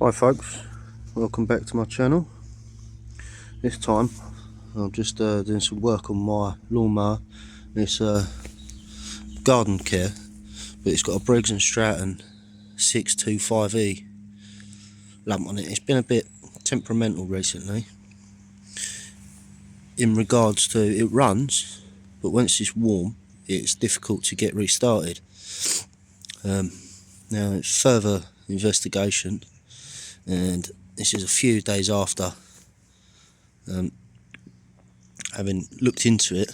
Hi folks, welcome back to my channel. This time I'm just doing some work on my lawnmower. It's garden care, but it's got a Briggs and Straton 625E lamp on it. It's been a bit temperamental recently in regards to it runs, but once it's warm it's difficult to get restarted. Now it's further investigation, and this is a few days after having looked into it.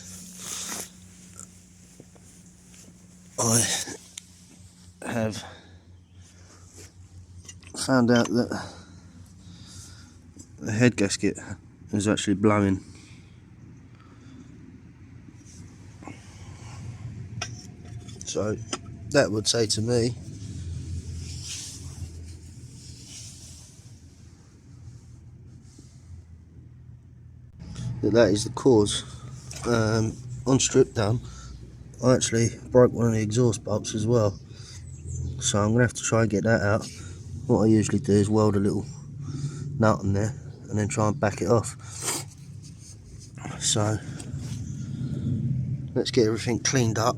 I have found out that the head gasket is actually blowing. So that would say to me that that is the cause. On strip down, I actually broke one of the exhaust bolts as well, so I'm going to have to try and get that out. What I usually do is weld a little nut in there and then try and back it off. So let's get everything cleaned up,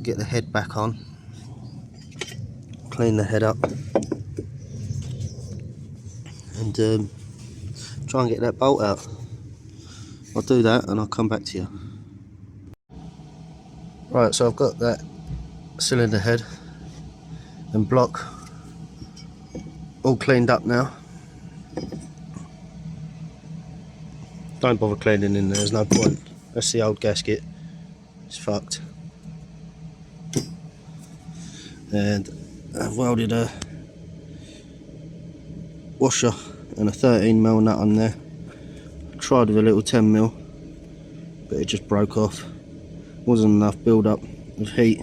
get the head back on, clean the head up, and try and get that bolt out. I'll do that and I'll come back to you. Right, so I've got that cylinder head and block all cleaned up now. Don't bother cleaning in there, there's no point. That's the old gasket, it's fucked. And I've welded a washer and a 13mm nut on there. Tried with a little 10mm, but it just broke off. Wasn't enough build up of heat,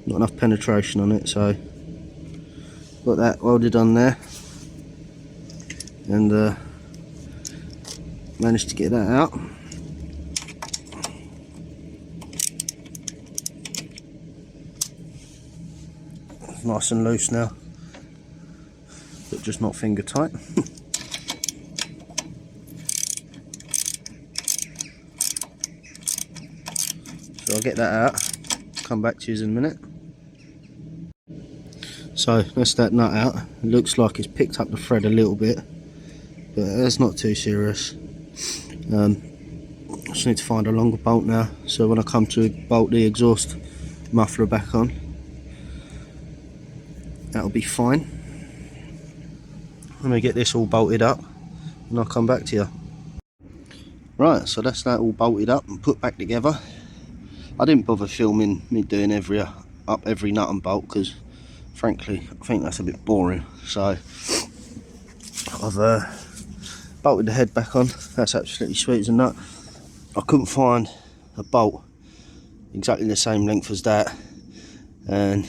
not enough penetration on it, so got that welded on there, and managed to get that out. It's nice and loose now, but just not finger tight. So I'll get that out, come back to you in a minute. So that's that nut out. It looks like it's picked up the thread a little bit, but that's not too serious. Just need to find a longer bolt now, so when I come to bolt the exhaust muffler back on, that'll be fine. Let me get this all bolted up and I'll come back to you. Right, so that's that all bolted up and put back together. I didn't bother filming me doing every nut and bolt because frankly I think that's a bit boring, so I've bolted the head back on. That's absolutely sweet as a nut. I couldn't find a bolt exactly the same length as that, and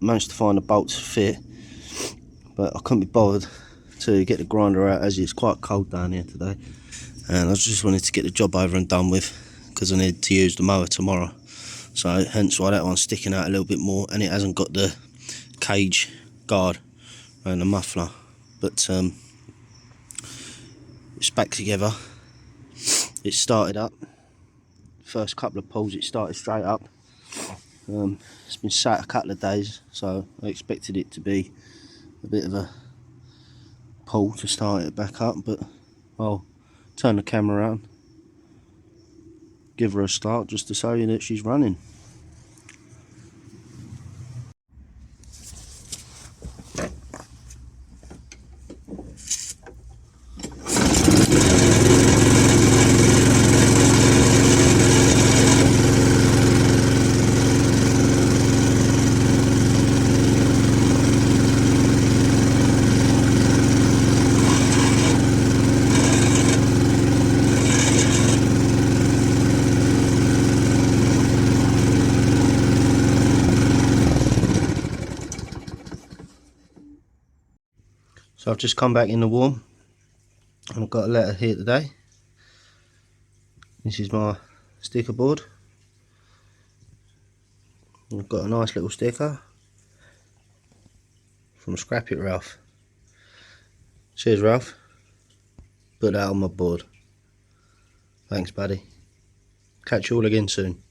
managed to find a bolt to fit, but I couldn't be bothered to get the grinder out as it's quite cold down here today, and I just wanted to get the job over and done with because I need to use the mower tomorrow. So hence why that one's sticking out a little bit more, and it hasn't got the cage guard around the muffler, but it's back together. It started up. First couple of pulls it started straight up. It's been sat a couple of days, so I expected it to be a bit of a pull to start it back up, but I'll turn the camera around, give her a start just to show you that she's running. So I've just come back in the warm, and I've got a letter here today. This is my sticker board. I've got a nice little sticker from Scrap It Ralph. Cheers, Ralph. Put that on my board. Thanks, buddy. Catch you all again soon.